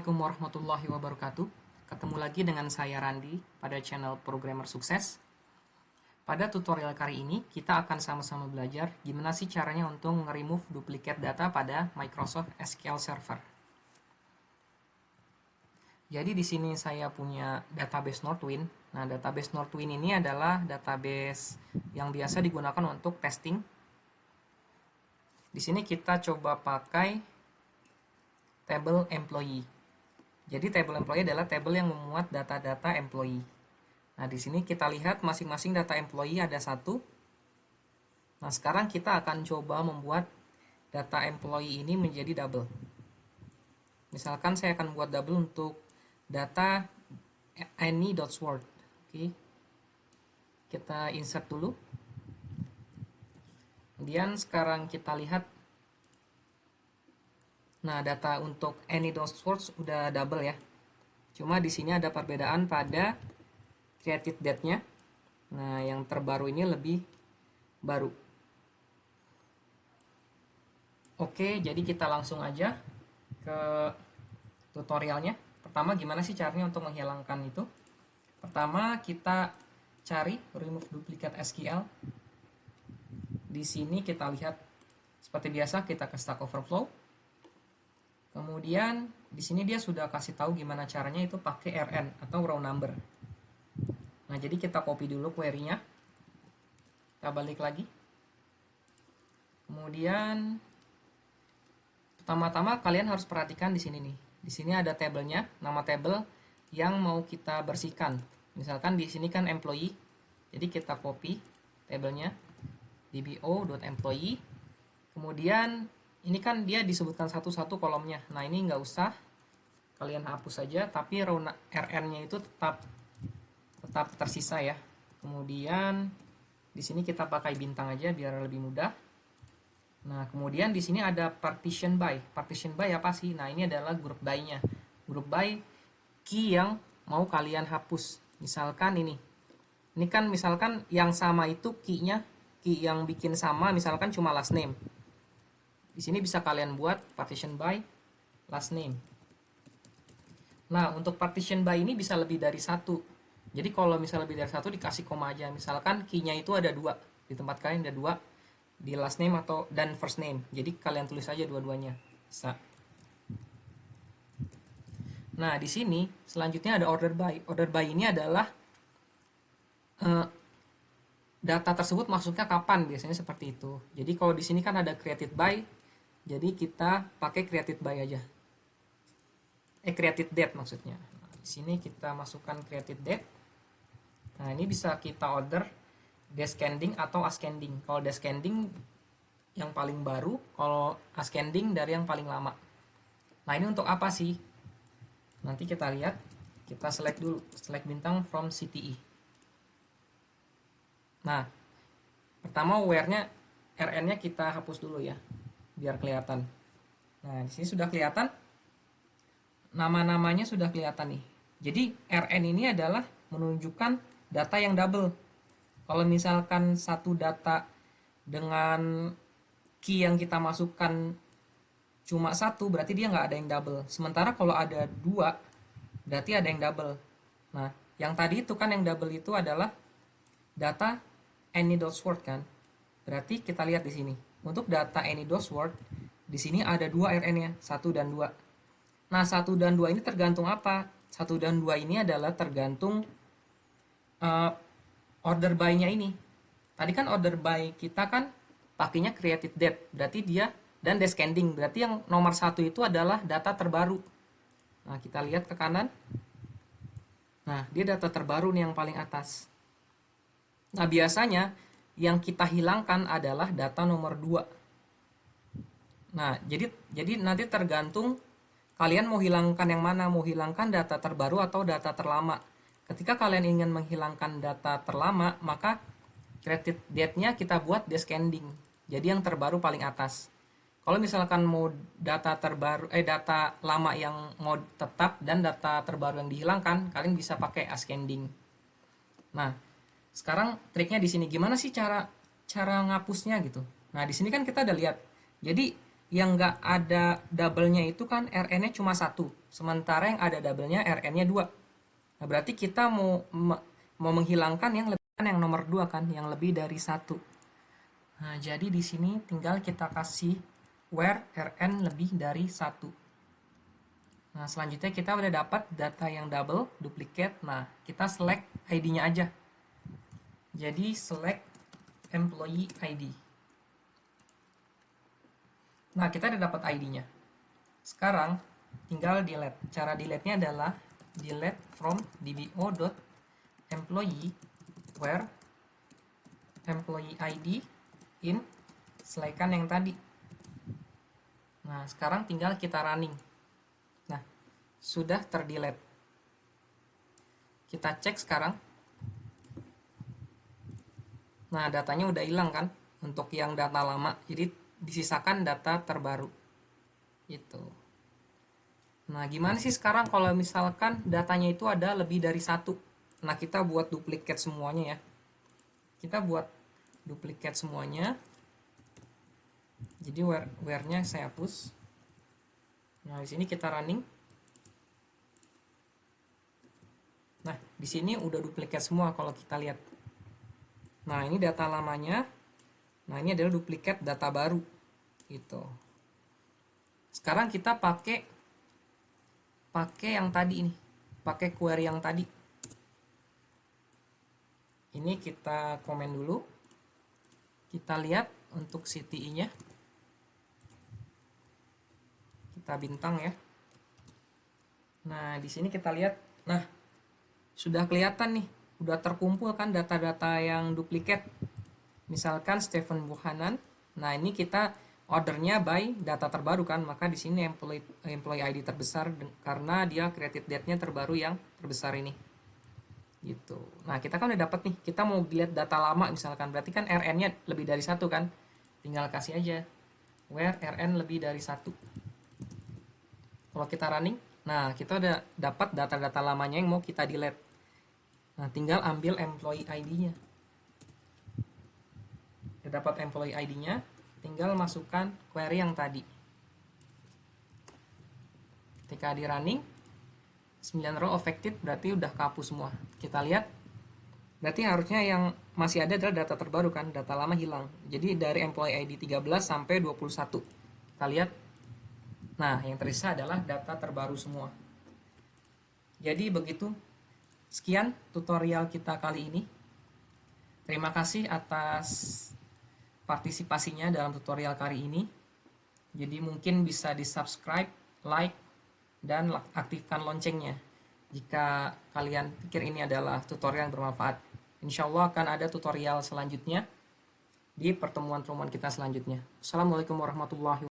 Assalamualaikum warahmatullahi wabarakatuh. Ketemu lagi dengan saya Randi pada channel Programmer Sukses. Pada tutorial kali ini kita akan sama-sama belajar gimana sih caranya untuk nge-remove duplicate data pada Microsoft SQL Server. Jadi di sini saya punya database Northwind. Nah, database Northwind ini adalah database yang biasa digunakan untuk testing. Di sini kita coba pakai table employee. Jadi table employee adalah table yang memuat data-data employee. Nah, di sini kita lihat masing-masing data employee ada satu. Nah, sekarang kita akan coba membuat data employee ini menjadi double. Misalkan saya akan buat double untuk data any.sword. Oke. Kita insert dulu. Kemudian sekarang kita lihat. Nah, data untuk any.source udah double ya. Cuma di sini ada perbedaan pada created date-nya. Nah, yang terbaru ini lebih baru. Oke, jadi kita langsung aja ke tutorialnya. Pertama, gimana sih caranya untuk menghilangkan itu? Pertama, kita cari remove duplicate SQL. Di sini kita lihat seperti biasa kita ke Stack Overflow. Kemudian di sini dia sudah kasih tahu gimana caranya itu pakai RN atau raw number. Nah, jadi kita copy dulu query-nya. Kita balik lagi. Kemudian pertama-tama kalian harus perhatikan di sini nih. Di sini ada tabelnya, nama tabel yang mau kita bersihkan. Misalkan di sini kan employee. Jadi kita copy tabelnya dbo.employee. Kemudian ini kan dia disebutkan satu-satu kolomnya. Nah, ini nggak usah. Kalian hapus saja, tapi RN-nya itu tetap tersisa ya. Kemudian di sini kita pakai bintang aja biar lebih mudah. Nah, kemudian di sini ada partition by. Partition by apa sih? Nah, ini adalah group by-nya. Group by key yang mau kalian hapus. Misalkan ini. Ini kan misalkan yang sama itu key-nya, key yang bikin sama misalkan cuma last name. Di sini bisa kalian buat partition by last name. Nah, untuk partition by ini bisa lebih dari satu. Jadi kalau misal lebih dari satu dikasih koma aja. Misalkan key-nya itu ada dua. Di tempat kalian ada dua. Di last name atau dan first name. Jadi kalian tulis aja dua-duanya. Bisa. Nah, di sini selanjutnya ada order by. Order by ini adalah data tersebut masuknya kapan, biasanya seperti itu. Jadi kalau di sini kan ada created by. Jadi kita pakai created by aja. Created date maksudnya. Nah, di sini kita masukkan created date. Nah, ini bisa kita order descending atau ascending. Kalau descending yang paling baru, kalau ascending dari yang paling lama. Nah, ini untuk apa sih? Nanti kita lihat. Kita select dulu, select bintang from CTE. Nah, pertama where-nya RN-nya kita hapus dulu ya, biar kelihatan. Nah, di sini sudah kelihatan. Nama-namanya sudah kelihatan nih. Jadi RN ini adalah menunjukkan data yang double. Kalau misalkan satu data dengan key yang kita masukkan cuma satu, berarti dia nggak ada yang double. Sementara kalau ada dua, berarti ada yang double. Nah, yang tadi itu kan yang double itu adalah data any.sword kan. Berarti kita lihat di sini. Untuk data any.sword, di sini ada dua RN-nya, 1 dan 2. Nah, 1 dan 2 ini tergantung apa? 1 dan 2 ini adalah tergantung order by-nya ini. Tadi kan order by kita kan pakainya created date, berarti dia, dan descending, berarti yang nomor 1 itu adalah data terbaru. Nah, kita lihat ke kanan. Nah, dia data terbaru nih yang paling atas. Nah, biasanya yang kita hilangkan adalah data nomor 2. Nah, jadi nanti tergantung kalian mau hilangkan yang mana, mau hilangkan data terbaru atau data terlama. Ketika kalian ingin menghilangkan data terlama, maka created date-nya kita buat descending. Jadi yang terbaru paling atas. Kalau misalkan mau data terbaru data lama yang mau tetap dan data terbaru yang dihilangkan, kalian bisa pakai ascending. Nah, sekarang triknya di sini gimana sih cara ngapusnya gitu. Nah, di sini kan kita udah lihat. Jadi yang nggak ada double-nya itu kan RN-nya cuma 1. sementara yang ada double-nya rn-nya 2. Nah, berarti kita mau menghilangkan yang nomor 2 kan, yang lebih dari 1. Nah, jadi di sini tinggal kita kasih where rn lebih dari 1. Nah, selanjutnya kita udah dapat data yang double, duplicate. Nah, kita select ID-nya aja. Jadi select employee ID. Nah, kita udah dapat ID-nya. Sekarang tinggal delete. Cara delete-nya adalah delete from dbo.employee where employee ID in selekan yang tadi. Nah, sekarang tinggal kita running. Nah, sudah terdelete. Kita cek sekarang. Nah, datanya udah hilang kan untuk yang data lama. Jadi disisakan data terbaru. Itu. Nah, gimana sih sekarang kalau misalkan datanya itu ada lebih dari 1? Nah, kita buat duplikat semuanya ya. Kita buat duplikat semuanya. Jadi where-nya saya hapus. Nah, di sini kita running. Nah, di sini udah duplikat semua kalau kita lihat. Nah, ini data lamanya. Nah, ini adalah duplikat data baru. Gitu. Sekarang kita pakai yang tadi ini, pakai query yang tadi. Ini kita komen dulu. Kita lihat untuk CTI-nya. Kita bintang ya. Nah, di sini kita lihat. Nah, sudah kelihatan nih, udah terkumpul kan data-data yang duplikat. Misalkan Stephen Buchanan. Nah, ini kita ordernya by data terbaru kan, maka di sini employee ID terbesar karena dia created date-nya terbaru yang terbesar ini. Gitu. Nah, kita kan udah dapat nih, kita mau dilihat data lama misalkan, berarti kan RN-nya lebih dari 1 kan. Tinggal kasih aja where RN lebih dari 1. Kalau kita running, nah kita udah dapat data-data lamanya yang mau kita delete. Nah, tinggal ambil employee ID-nya. Udah dapat employee ID-nya, tinggal masukkan query yang tadi. Ketika di running, 9 row affected berarti udah kehapus semua. Kita lihat, berarti harusnya yang masih ada adalah data terbaru kan, data lama hilang. Jadi dari employee ID 13 sampai 21. Kita lihat, nah yang tersisa adalah data terbaru semua. Jadi begitu, sekian tutorial kita kali ini. Terima kasih atas partisipasinya dalam tutorial kali ini. Jadi mungkin bisa di subscribe, like, dan aktifkan loncengnya jika kalian pikir ini adalah tutorial yang bermanfaat. Insya Allah akan ada tutorial selanjutnya di pertemuan-pertemuan kita selanjutnya. Assalamualaikum warahmatullahi wabarakatuh.